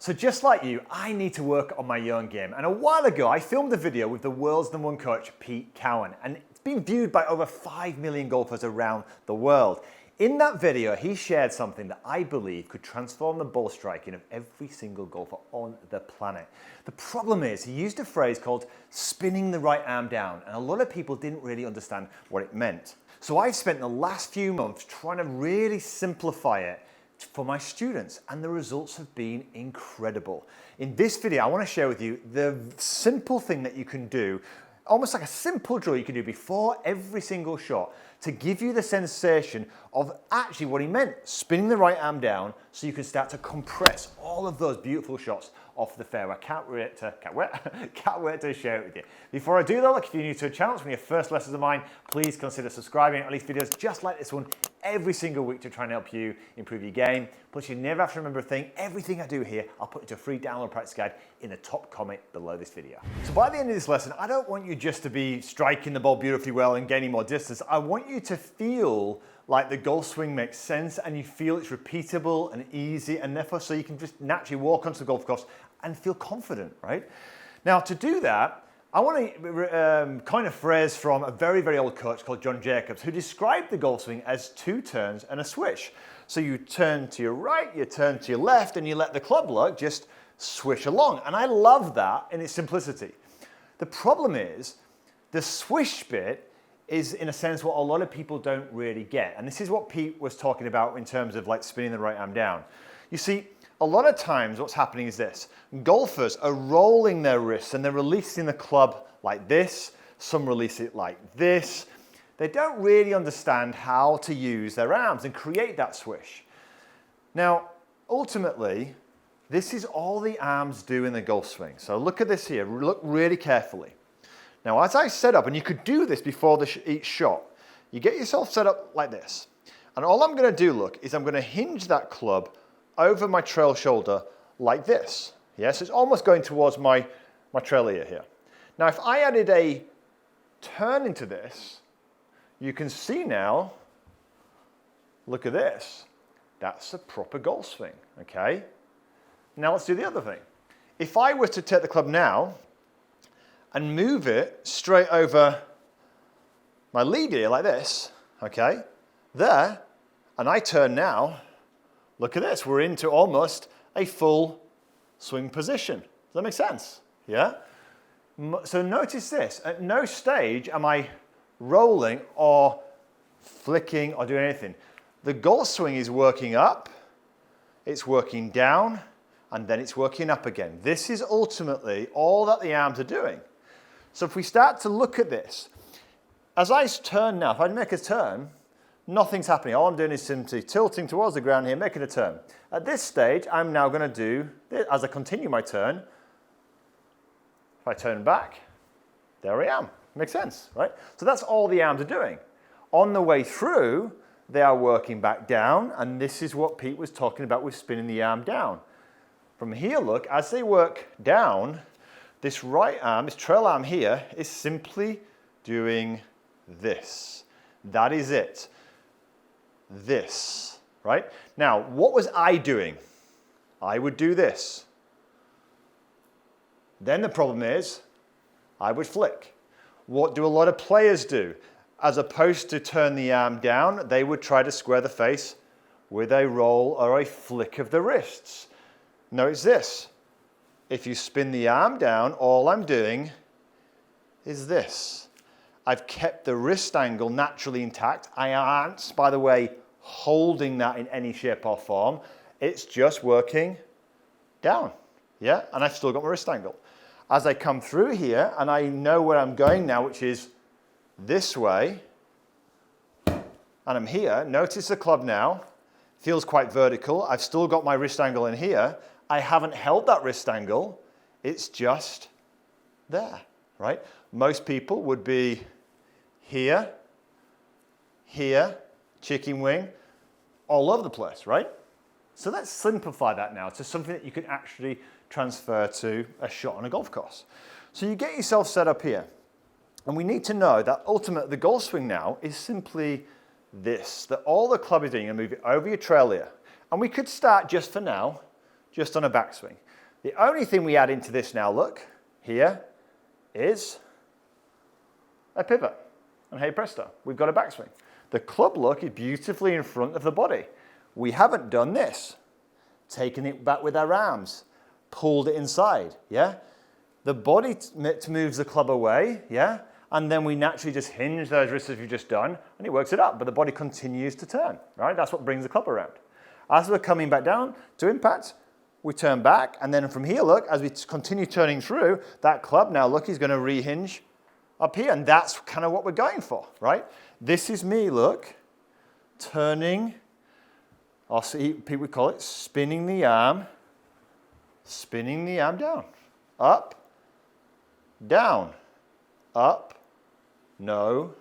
So just like you, I need to work on my young game. And a while ago, I filmed a video with the world's #1 coach, Pete Cowen. And it's been viewed by over 5 million golfers around the world. In that video, he shared something that I believe could transform the ball striking of every single golfer on the planet. The problem is, he used a phrase called spinning the right arm down, and a lot of people didn't really understand what it meant. So I've spent the last few months trying to really simplify it for my students, and the results have been incredible. In this video, I want to share with you the simple thing that you can do, almost like a simple drill you can do before every single shot to give you the sensation of actually what he meant, spinning the right arm down so you can start to compress all of those beautiful shots off the fairway. Can't wait to share it with you. Before I do though, if you're new to the channel, it's one of your first lessons of mine, please consider subscribing. At least videos just like this one every single week to try and help you improve your game. Plus you never have to remember a thing. Everything I do here, I'll put into a free download practice guide in the top comment below this video. So by the end of this lesson, I don't want you just to be striking the ball beautifully well and gaining more distance. I want you to feel like the golf swing makes sense and you feel it's repeatable and easy, and therefore so you can just naturally walk onto the golf course and feel confident, right? Now to do that, I want to coin a phrase from a very, very old coach called John Jacobs, who described the golf swing as 2 turns and a swish. So you turn to your right, you turn to your left, and you let the club lug just swish along. And I love that in its simplicity. The problem is, the swish bit is in a sense what a lot of people don't really get. And this is what Pete was talking about in terms of like spinning the right arm down. You see, a lot of times what's happening is this. Golfers are rolling their wrists and they're releasing the club like this. Some release it like this. They don't really understand how to use their arms and create that swish. Now, ultimately, this is all the arms do in the golf swing. So look at this here, look really carefully. Now, as I set up, and you could do this before each shot, you get yourself set up like this. And all I'm gonna do, look, is I'm gonna hinge that club over my trail shoulder like this. Yes, it's almost going towards my trail ear here. Now, if I added a turn into this, you can see now, look at this. That's a proper golf swing, okay? Now let's do the other thing. If I were to take the club now and move it straight over my lead ear like this, okay? There, and I turn now, look at this, we're into almost a full swing position. Does that make sense? Yeah? So notice this, at no stage am I rolling or flicking or doing anything. The golf swing is working up, it's working down, and then it's working up again. This is ultimately all that the arms are doing. So if we start to look at this, as I turn now, if I make a turn, nothing's happening. All I'm doing is simply tilting towards the ground here, making a turn. At this stage, I'm now going to do, as I continue my turn, if I turn back, there I am. Makes sense, right? So that's all the arms are doing. On the way through, they are working back down, and this is what Pete was talking about with spinning the arm down. From here, look, as they work down, this right arm, this trail arm here, is simply doing this. That is it. This, right? Now, what was I doing? I would do this. Then the problem is, I would flick. What do a lot of players do? As opposed to turn the arm down, they would try to square the face with a roll or a flick of the wrists. Notice this. If you spin the arm down, all I'm doing is this. I've kept the wrist angle naturally intact. I aren't, by the way, holding that in any shape or form. It's just working down, yeah? And I've still got my wrist angle. As I come through here, and I know where I'm going now, which is this way, and I'm here, notice the club now, feels quite vertical. I've still got my wrist angle in here. I haven't held that wrist angle. It's just there, right? Most people would be here, here, chicken wing, all over the place, right? So let's simplify that now to something that you can actually transfer to a shot on a golf course. So you get yourself set up here. And we need to know that ultimately the golf swing now is simply this, that all the club is doing, you move it over your trail ear. And we could start just for now just on a backswing. The only thing we add into this now, look, here, is a pivot. And hey presto, we've got a backswing. The club look is beautifully in front of the body. We haven't done this. Taken it back with our arms, pulled it inside, yeah? The body moves the club away, yeah? And then we naturally just hinge those wrists as we've just done, and it works it up, but the body continues to turn, right? That's what brings the club around. As we're coming back down to impact, we turn back, and then from here, look, as we continue turning through, that club now, look, is gonna rehinge up here, and that's kind of what we're going for, right? This is me, look, turning, I'll see, people call it spinning the arm down, up, down, up, no,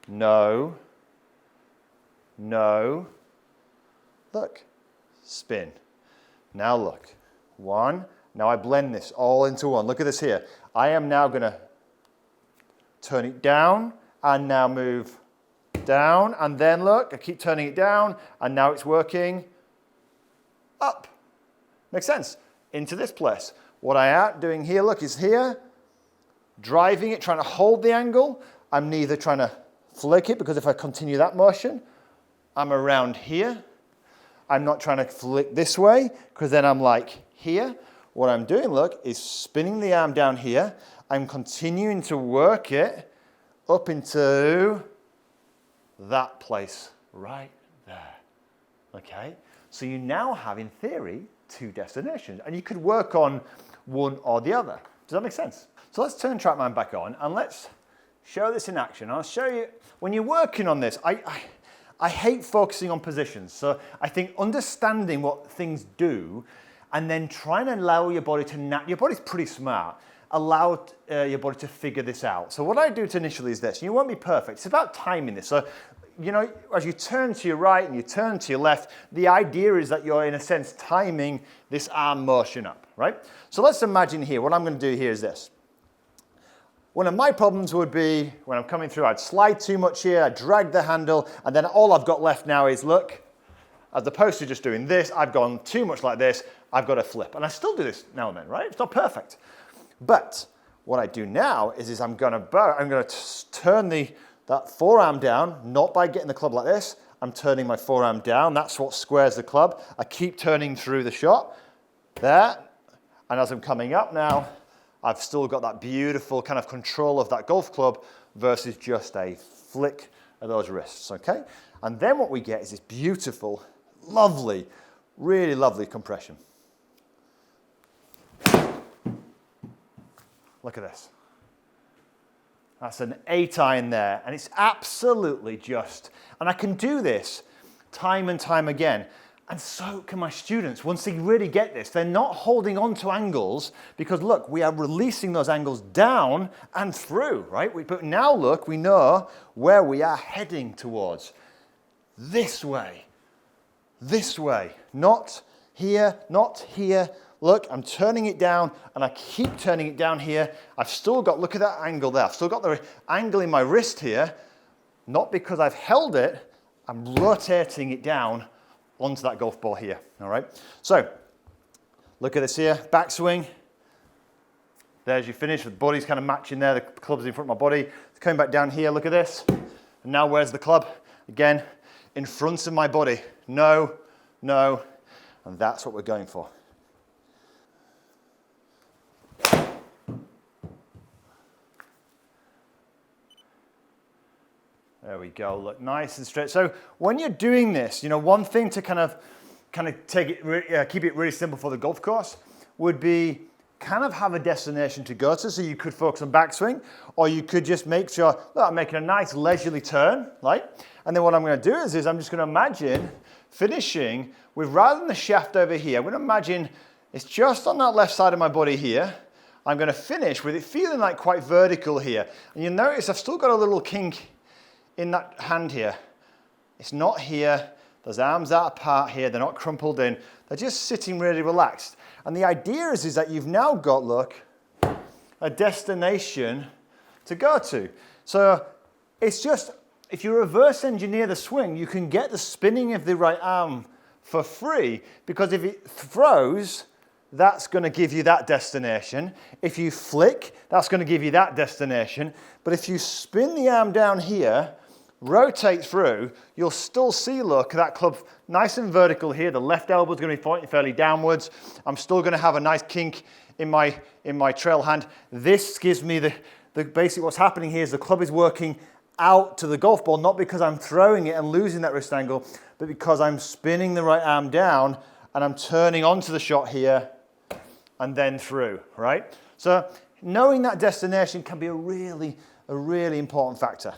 no, no, look, spin. Now look, one, now I blend this all into one. Look at this here. I am now gonna turn it down and now move down, and then look, I keep turning it down, and now it's working up. Makes sense? Into this place. What I am doing here, look, is here, driving it, trying to hold the angle. I'm neither trying to flick it, because if I continue that motion, I'm around here. I'm not trying to flick this way, because then I'm like here. What I'm doing, look, is spinning the arm down here. I'm continuing to work it up into that place right there, okay? So you now have, in theory, two destinations, and you could work on one or the other. Does that make sense? So let's turn TrackMan back on, and let's show this in action. I'll show you, when you're working on this, I hate focusing on positions, so I think understanding what things do, and then trying to allow your body to, your body's pretty smart, allow your body to figure this out. So what I do initially is this. You won't be perfect. It's about timing this. So, you know, as you turn to your right and you turn to your left, the idea is that you're, in a sense, timing this arm motion up, right? So let's imagine here, what I'm going to do here is this. One of my problems would be, when I'm coming through, I'd slide too much here, I'd drag the handle, and then all I've got left now is, look, as opposed to just doing this, I've gone too much like this, I've got to flip. And I still do this now and then, right? It's not perfect. But what I do now is I'm going to turn that forearm down, not by getting the club like this. I'm turning my forearm down. That's what squares the club. I keep turning through the shot. There. And as I'm coming up now, I've still got that beautiful kind of control of that golf club versus just a flick of those wrists, okay? And then what we get is this beautiful, lovely, really lovely compression. Look at this. That's an 8 iron there, and it's absolutely just. And I can do this time and time again. And so can my students. Once they really get this, they're not holding on to angles, because look, we are releasing those angles down and through, right? But now look, we know where we are heading towards. This way, not here, not here. Look, I'm turning it down, and I keep turning it down here. I've still got, look at that angle there. I've still got the angle in my wrist here, not because I've held it, I'm rotating it down onto that golf ball here, all right? So, look at this here, backswing. There's your finish, the body's kind of matching there, the club's in front of my body. It's coming back down here, look at this. And now where's the club? Again, in front of my body. No, no, and that's what we're going for. There we go, look nice and straight. So when you're doing this, you know, one thing to kind of take it, keep it really simple for the golf course would be kind of have a destination to go to. So you could focus on backswing, or you could just make sure, look, I'm making a nice leisurely turn, right? And then what I'm going to do is I'm just going to imagine finishing with, rather than the shaft over here, I'm going to imagine it's just on that left side of my body here. I'm going to finish with it feeling like quite vertical here. And you'll notice I've still got a little kink in that hand here. It's not here. Those arms are apart here. They're not crumpled in. They're just sitting really relaxed. And the idea is that you've now got, look, a destination to go to. So it's just, if you reverse engineer the swing, you can get the spinning of the right arm for free, because if it throws, that's going to give you that destination. If you flick, that's going to give you that destination. But if you spin the arm down here, rotate through, you'll still see, look, that club nice and vertical here. The left elbow is going to be pointing fairly downwards. I'm still going to have a nice kink in my trail hand. This gives me the basic, what's happening here is the club is working out to the golf ball, not because I'm throwing it and losing that wrist angle, but because I'm spinning the right arm down and I'm turning onto the shot here and then through, right? So knowing that destination can be a really important factor.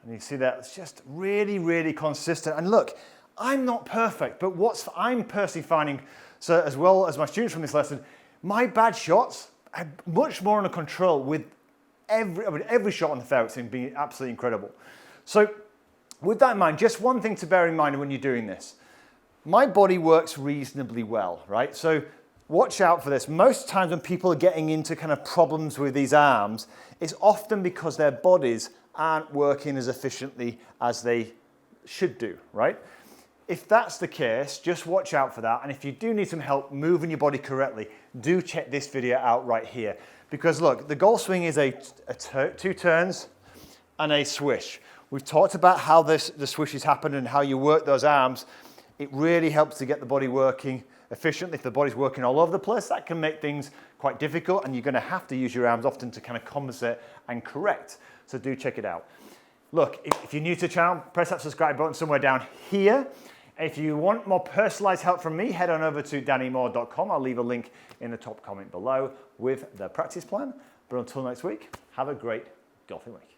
And you see that it's just really consistent. And look, I'm not perfect, but I'm personally finding, so as well as my students from this lesson, my bad shots are much more under control with every shot on the fairway. It's been absolutely incredible. So with that in mind, just one thing to bear in mind when you're doing this. My body works reasonably well, right? So watch out for this. Most times when people are getting into kind of problems with these arms, it's often because their bodies aren't working as efficiently as they should do, right? If that's the case, just watch out for that. And if you do need some help moving your body correctly, do check this video out right here. Because look, the golf swing is two turns and a swish. We've talked about how the swishes happen and how you work those arms. It really helps to get the body working efficiently. If the body's working all over the place, that can make things quite difficult, and you're going to have to use your arms often to kind of compensate and correct. So do check it out. Look, if you're new to the channel, press that subscribe button somewhere down here. If you want more personalized help from me, head on over to dannymaude.com. I'll leave a link in the top comment below with the practice plan. But until next week, have a great golfing week.